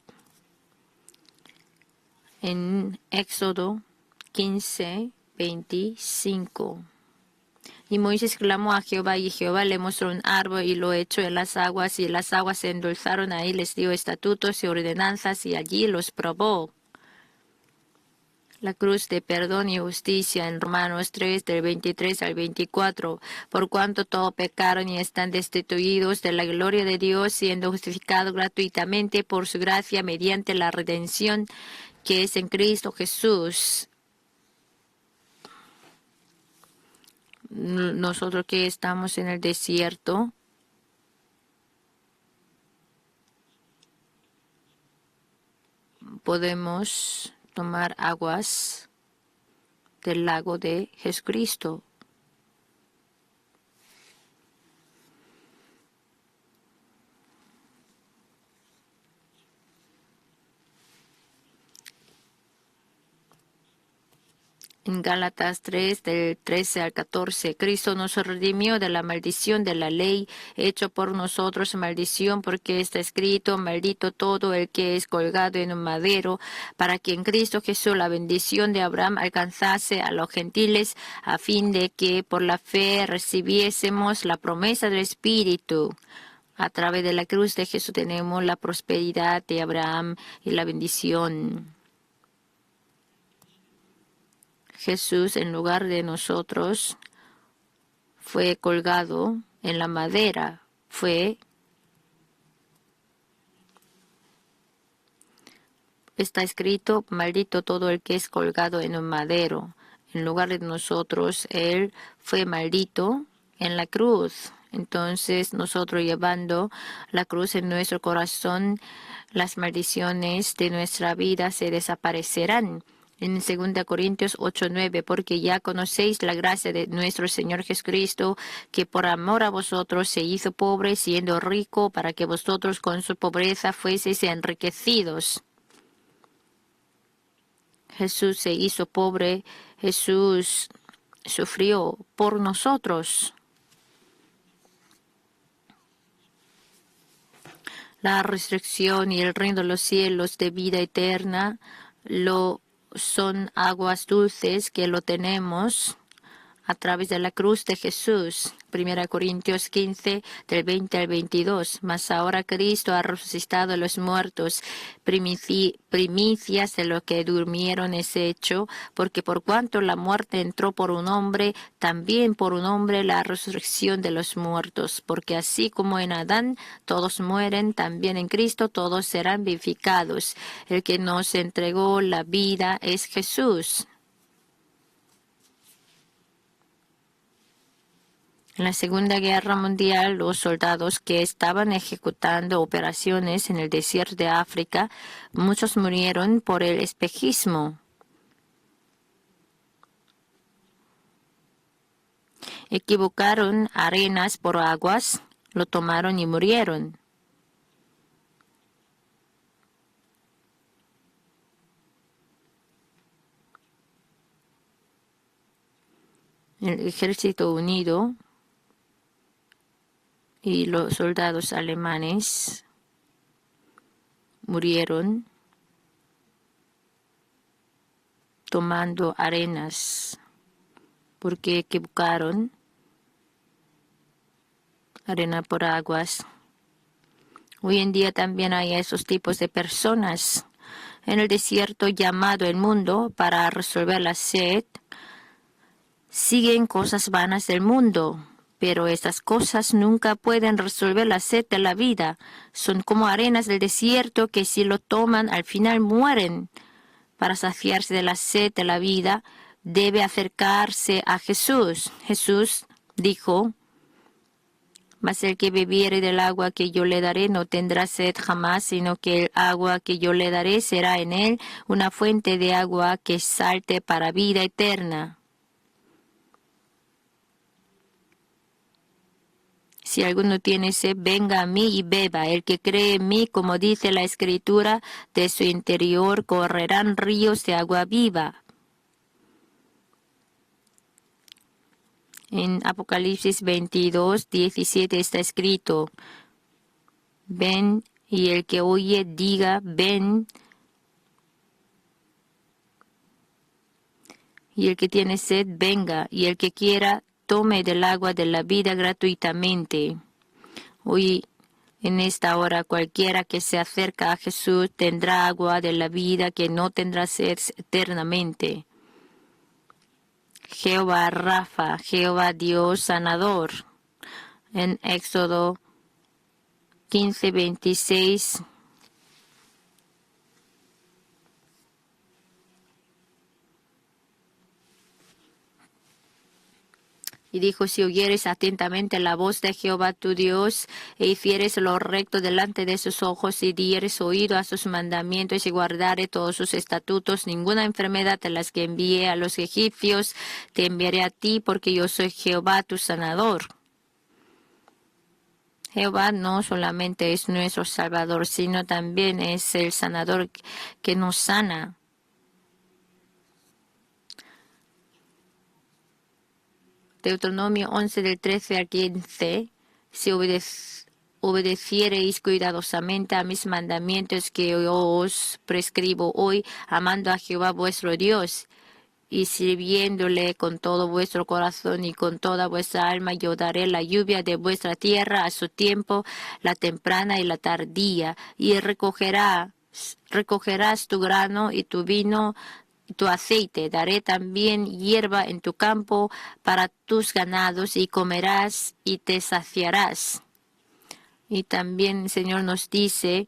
En Éxodo 15:25. Y Moisés clamó a Jehová, y Jehová le mostró un árbol y lo echó en las aguas, y las aguas se endulzaron, ahí les dio estatutos y ordenanzas, y allí los probó. La cruz de perdón y justicia en Romanos 3, del 23 al 24. Por cuanto todos pecaron y están destituidos de la gloria de Dios, siendo justificados gratuitamente por su gracia mediante la redención que es en Cristo Jesús. Nosotros que estamos en el desierto, podemos tomar aguas del lago de Jesucristo. En Gálatas 3, del 13 al 14, Cristo nos redimió de la maldición de la ley, hecho por nosotros maldición, porque está escrito, maldito todo el que es colgado en un madero, para que en Cristo Jesús la bendición de Abraham alcanzase a los gentiles, a fin de que por la fe recibiésemos la promesa del Espíritu. A través de la cruz de Jesús tenemos la prosperidad de Abraham y la bendición. Jesús, en lugar de nosotros, fue colgado en la madera. Está escrito, maldito todo el que es colgado en un madero. En lugar de nosotros, Él fue maldito en la cruz. Entonces, nosotros llevando la cruz en nuestro corazón, las maldiciones de nuestra vida se desaparecerán. En 2 Corintios 8:9, porque ya conocéis la gracia de nuestro Señor Jesucristo, que por amor a vosotros se hizo pobre, siendo rico, para que vosotros con su pobreza fueseis enriquecidos. Jesús se hizo pobre, Jesús sufrió por nosotros. La resurrección y el reino de los cielos de vida eterna son aguas dulces que lo tenemos a través de la cruz de Jesús. 1 Corintios 15, del 20 al 22. Mas ahora Cristo ha resucitado a los muertos, primicias de los que durmieron es hecho, porque por cuanto la muerte entró por un hombre, también por un hombre la resurrección de los muertos. Porque así como en Adán todos mueren, también en Cristo todos serán vivificados. El que nos entregó la vida es Jesús. En la Segunda Guerra Mundial, los soldados que estaban ejecutando operaciones en el desierto de África, muchos murieron por el espejismo. Equivocaron arenas por aguas, lo tomaron y murieron. El Ejército Unido y los soldados alemanes murieron tomando arenas porque equivocaron arena por aguas. Hoy en día también hay esos tipos de personas en el desierto llamado el mundo para resolver la sed. Siguen cosas vanas del mundo. Pero estas cosas nunca pueden resolver la sed de la vida. Son como arenas del desierto que si lo toman al final mueren. Para saciarse de la sed de la vida, debe acercarse a Jesús. Jesús dijo, mas el que bebiere del agua que yo le daré no tendrá sed jamás, sino que el agua que yo le daré será en él una fuente de agua que salte para vida eterna. Si alguno tiene sed, venga a mí y beba. El que cree en mí, como dice la Escritura, de su interior correrán ríos de agua viva. En Apocalipsis 22, 17 está escrito, ven, y el que oye diga, ven. Y el que tiene sed, venga, y el que quiera, tome del agua de la vida gratuitamente. Hoy, en esta hora, cualquiera que se acerca a Jesús tendrá agua de la vida que no tendrá sed eternamente. Jehová Rafa, Jehová Dios sanador. En Éxodo 15, 26. Y dijo, si oyeres atentamente la voz de Jehová tu Dios, e hicieres lo recto delante de sus ojos, y dieres oído a sus mandamientos, y guardares todos sus estatutos, ninguna enfermedad de las que envié a los egipcios te enviaré a ti, porque yo soy Jehová tu sanador. Jehová no solamente es nuestro Salvador, sino también es el sanador que nos sana. Deuteronomio 11 del 13 al 15, si obedeciereis cuidadosamente a mis mandamientos que yo os prescribo hoy, amando a Jehová vuestro Dios, y sirviéndole con todo vuestro corazón y con toda vuestra alma, yo daré la lluvia de vuestra tierra a su tiempo, la temprana y la tardía, y recogerás tu grano y tu vino tu aceite. Daré también hierba en tu campo para tus ganados y comerás y te saciarás. Y también el Señor nos dice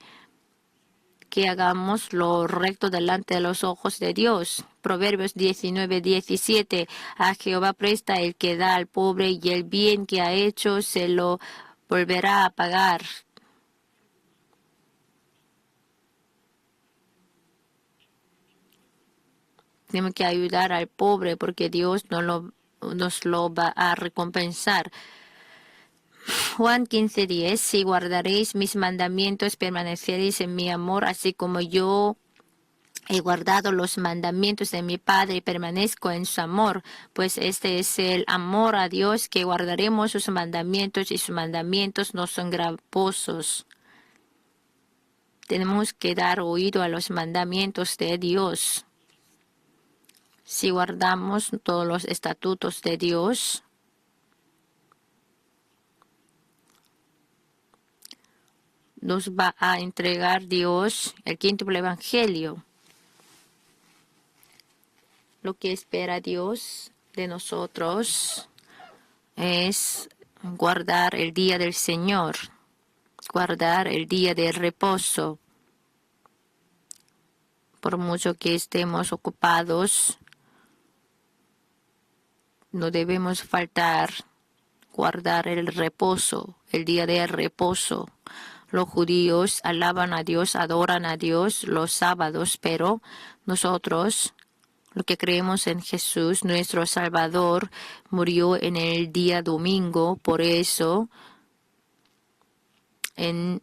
que hagamos lo recto delante de los ojos de Dios. Proverbios 19:17. A Jehová presta el que da al pobre y el bien que ha hecho se lo volverá a pagar. Tenemos que ayudar al pobre porque Dios nos lo va a recompensar. Juan 15:10. Si guardaréis mis mandamientos, permaneceréis en mi amor, así como yo he guardado los mandamientos de mi Padre y permanezco en su amor, pues este es el amor a Dios, que guardaremos sus mandamientos y sus mandamientos no son gravosos. Tenemos que dar oído a los mandamientos de Dios. Si guardamos todos los estatutos de Dios, nos va a entregar Dios el quíntuple evangelio. Lo que espera Dios de nosotros es guardar el día del Señor, guardar el día de reposo. Por mucho que estemos ocupados, no debemos faltar guardar el reposo, el día de reposo. Los judíos alaban a Dios, adoran a Dios los sábados, pero nosotros, los que creemos en Jesús, nuestro Salvador, murió en el día domingo. Por eso, en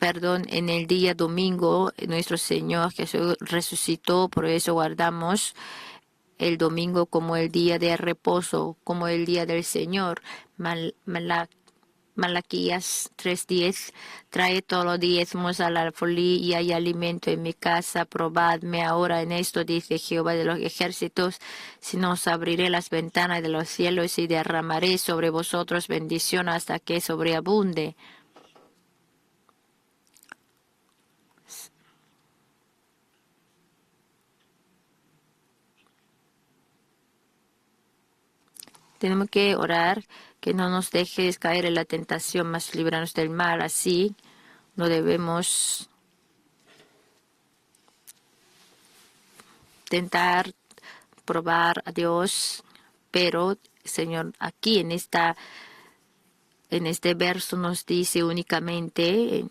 el día domingo, nuestro Señor Jesús resucitó. Por eso guardamos el domingo como el día de reposo, como el día del Señor. Malaquías 3:10. Trae todos los diezmos al alfolí y hay alimento en mi casa. Probadme ahora en esto, dice Jehová de los ejércitos, si no os abriré las ventanas de los cielos y derramaré sobre vosotros bendición hasta que sobreabunde. Tenemos que orar que no nos dejes caer en la tentación, mas líbranos del mal. Así no debemos tentar probar a Dios, pero Señor, aquí en este verso nos dice únicamente,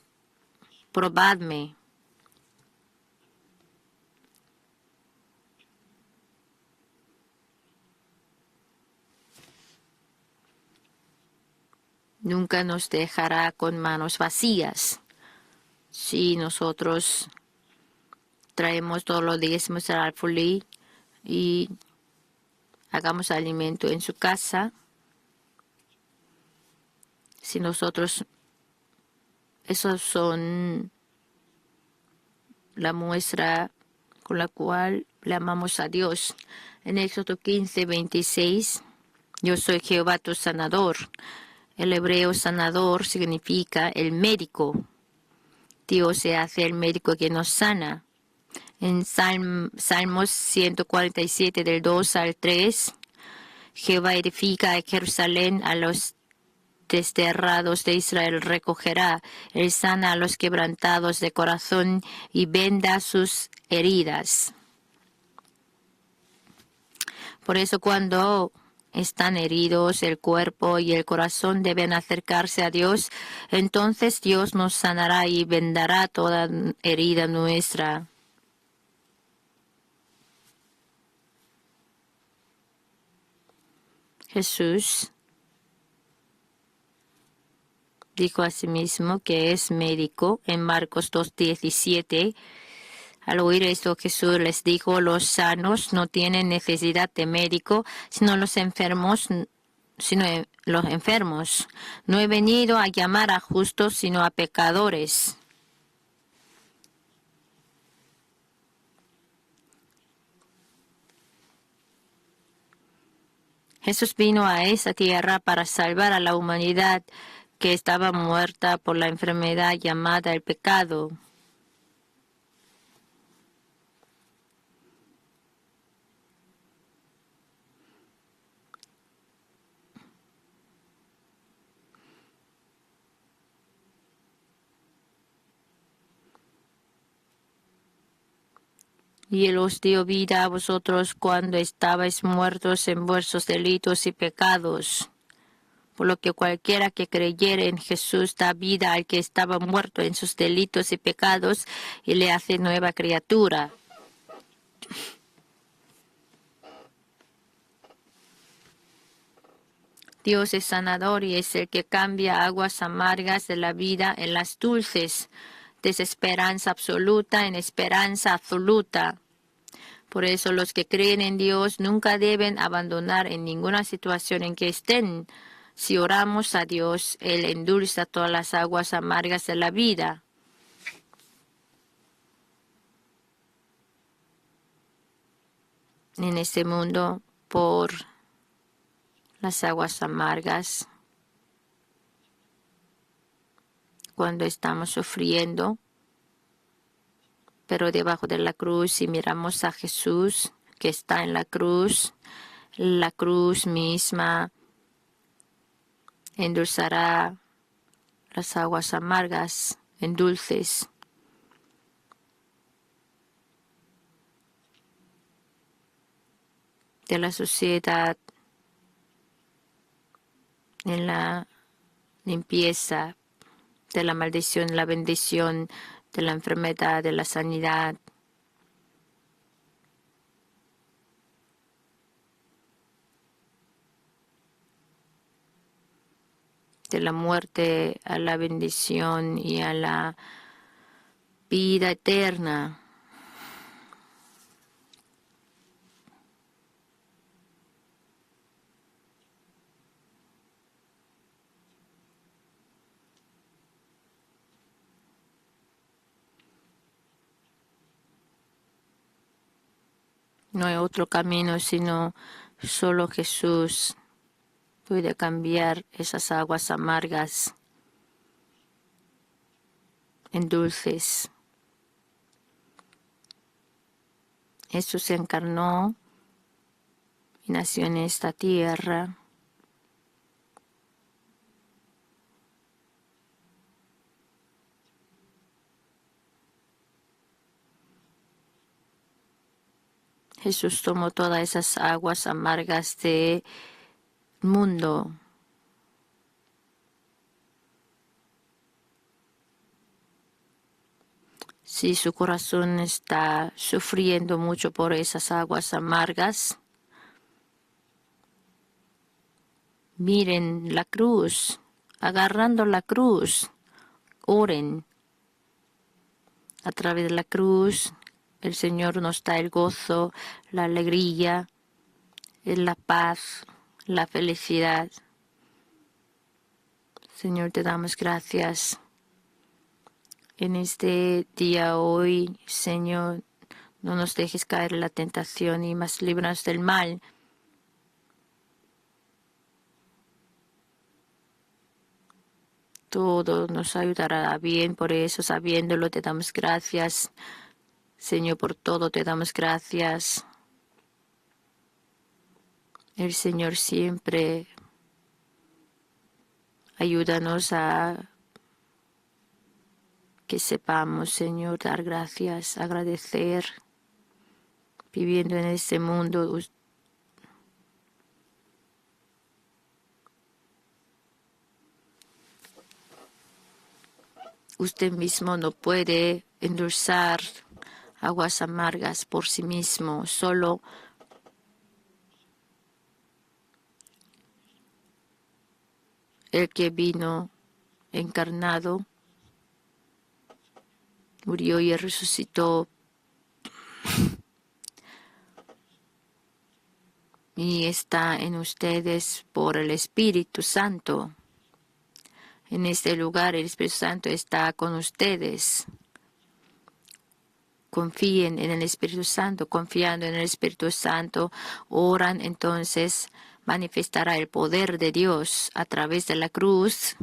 probadme. Nunca nos dejará con manos vacías. Si nosotros traemos todos los diezmos al alfolí y hagamos alimento en su casa, si nosotros, esos son la muestra con la cual le amamos a Dios. En Éxodo 15:26, yo soy Jehová tu sanador. El hebreo sanador significa el médico. Dios se hace el médico que nos sana. En Salmos 147 del 2 al 3, Jehová edifica a Jerusalén, a los desterrados de Israel recogerá. Él sana a los quebrantados de corazón y venda sus heridas. Por eso cuando están heridos el cuerpo y el corazón deben acercarse a Dios, entonces Dios nos sanará y vendará toda herida nuestra. Jesús dijo a sí mismo que es médico en Marcos 2:17. Al oír esto, Jesús les dijo, los sanos no tienen necesidad de médico, sino los enfermos. No he venido a llamar a justos, sino a pecadores. Jesús vino a esa tierra para salvar a la humanidad que estaba muerta por la enfermedad llamada el pecado. y Él os dio vida a vosotros cuando estabais muertos en vuestros delitos y pecados. Por lo que cualquiera que creyere en Jesús da vida al que estaba muerto en sus delitos y pecados y le hace nueva criatura. Dios es sanador y es el que cambia aguas amargas de la vida en las dulces, desesperanza absoluta en esperanza absoluta. Por eso los que creen en Dios nunca deben abandonar en ninguna situación en que estén. Si oramos a Dios, Él endulza todas las aguas amargas de la vida. En este mundo, por las aguas amargas, cuando estamos sufriendo, pero debajo de la cruz, si miramos a Jesús que está en la cruz misma endulzará las aguas amargas en dulces. De la sociedad, en la limpieza, de la maldición, la bendición, de la enfermedad, de la sanidad. De la muerte a la bendición y a la vida eterna. No hay otro camino sino solo Jesús puede cambiar esas aguas amargas en dulces. Jesús se encarnó y nació en esta tierra. Jesús tomó todas esas aguas amargas del mundo. Si su corazón está sufriendo mucho por esas aguas amargas, miren la cruz, agarrando la cruz, oren. A través de la cruz, el Señor nos da el gozo, la alegría, la paz, la felicidad. Señor, te damos gracias. En este día hoy, Señor, no nos dejes caer en la tentación y más líbranos del mal. Todo nos ayudará bien, por eso, sabiéndolo, te damos gracias. Señor, por todo te damos gracias. El Señor siempre ayúdanos a que sepamos, Señor, dar gracias, agradecer, viviendo en este mundo. Usted mismo no puede endulzar aguas amargas por sí mismo, solo el que vino encarnado, murió y resucitó y está en ustedes por el Espíritu Santo. En este lugar el Espíritu Santo está con ustedes. Confíen en el Espíritu Santo, confiando en el Espíritu Santo, oran, entonces manifestará el poder de Dios a través de la cruz.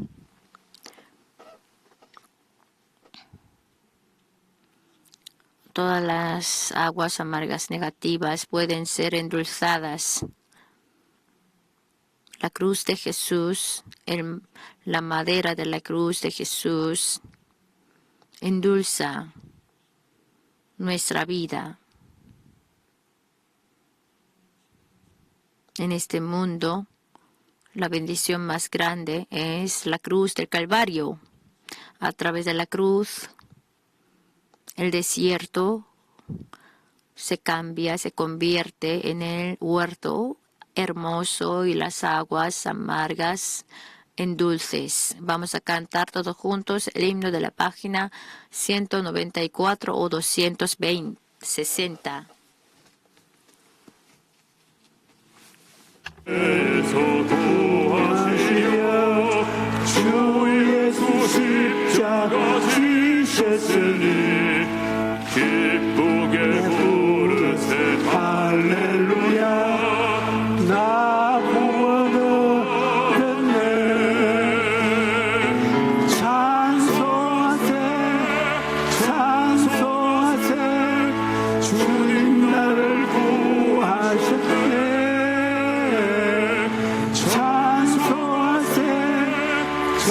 Todas las aguas amargas negativas pueden ser endulzadas. La cruz de Jesús, la madera de la cruz de Jesús, endulza nuestra vida. En este mundo, la bendición más grande es la cruz del Calvario. A través de la cruz, el desierto se cambia, se convierte en el huerto hermoso y las aguas amargas en dulces. Vamos a cantar todos juntos el himno de la página 194 o 220, 60. 기쁘게 부르세 할렐루야 나 구원 얻었네 찬송하세 찬송하세 주님 나를 구하셨네 찬송하세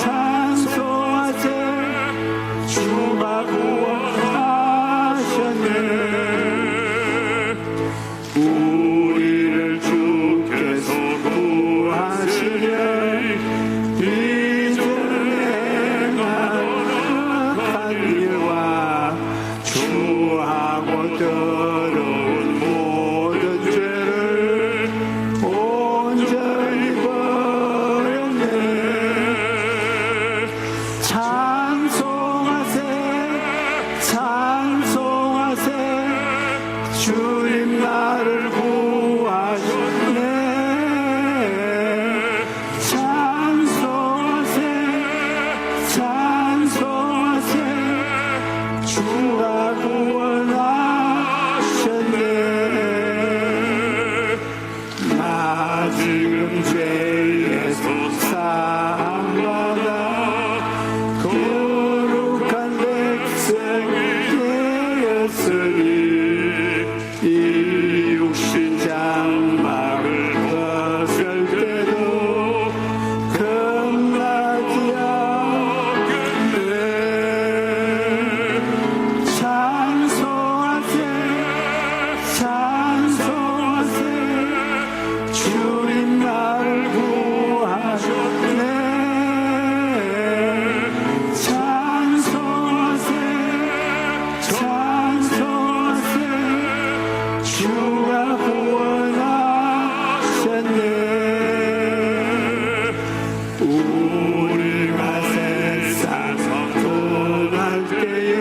찬송하세 주가 구원하셨네 우리를 주께서 구하시려 이전에 행한 일과 주하고 더러운 모든 죄를 온전히 버렸네 찬송하세 찬송하세 주님 나를 구하셨네 찬송하세 찬송하세 주가 구원하셨네 나 지금 죄에서 사함받아 거룩한 백성이 되었으니 이 육신 장막을 벗을 때도 겁나지 않겠네 찬송하세 찬송하세 주님 나를 구하셨네 찬송하세 찬송하세 주가 구원하셨네 우리가 세상에서 떠날 때에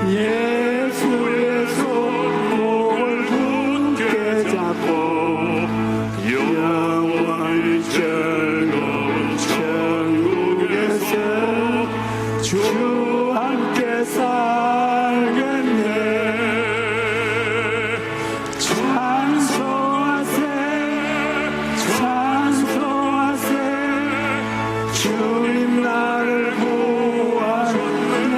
예수의 손목을 굳게 잡고 영원히 즐거운 천국에서 주 함께 살겠네 찬송하세 찬송하세 주님 나를 구하셨네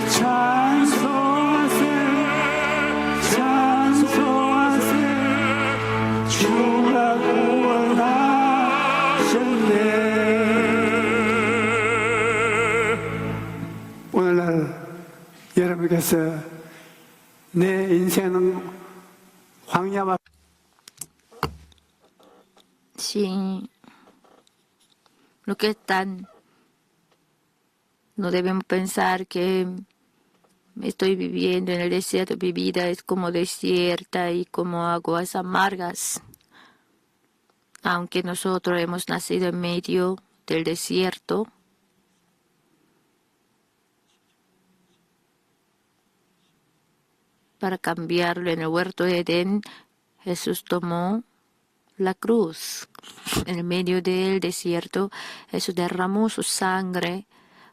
찬송하세 찬송하세 주가 구원하셨네 오늘날 여러분께서 내 인생은 광야와 Sí, lo que están, no debemos pensar que estoy viviendo en el desierto, mi vida es como desierta y como aguas amargas. Aunque nosotros hemos nacido en medio del desierto, para cambiarlo en el huerto de Edén, Jesús tomó la cruz. En el medio del desierto, Jesús derramó su sangre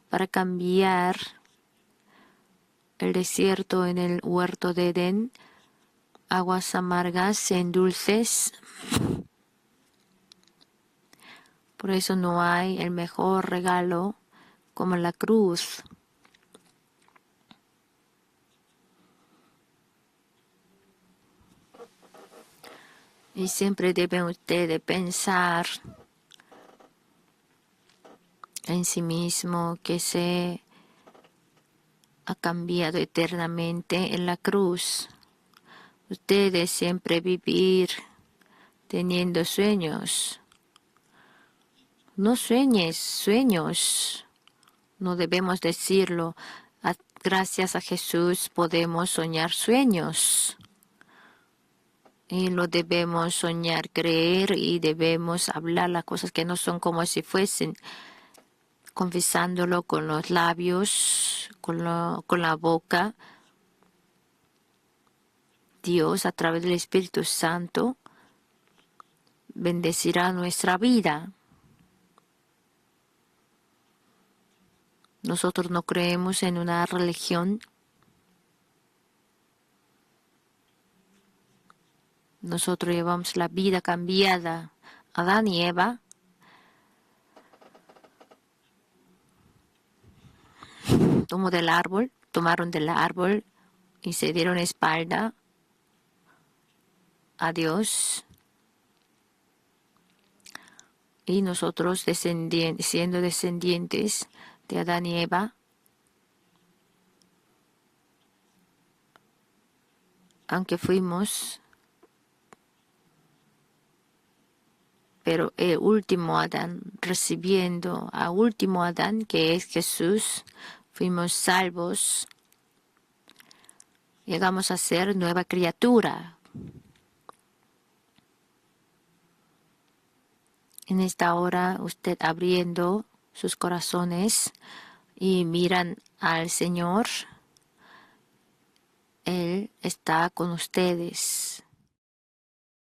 para cambiar el desierto en el huerto de Edén, aguas amargas en dulces. Por eso no hay el mejor regalo como la cruz. Y siempre deben ustedes pensar en sí mismo que se ha cambiado eternamente en la cruz. Ustedes siempre vivir teniendo sueños. No sueñes sueños. No debemos decirlo. Gracias a Jesús podemos soñar sueños. Y lo debemos soñar, creer y debemos hablar las cosas que no son como si fuesen, confesándolo con los labios, con la boca. Dios, a través del Espíritu Santo, bendecirá nuestra vida. Nosotros no creemos en una religión. Nosotros llevamos la vida cambiada. Adán y Eva tomaron del árbol y se dieron espalda a Dios. Y nosotros siendo descendientes de Adán y Eva, aunque fuimos, pero el último Adán, recibiendo a último Adán, que es Jesús, fuimos salvos, llegamos a ser nueva criatura. En esta hora, usted abriendo sus corazones y miran al Señor, Él está con ustedes.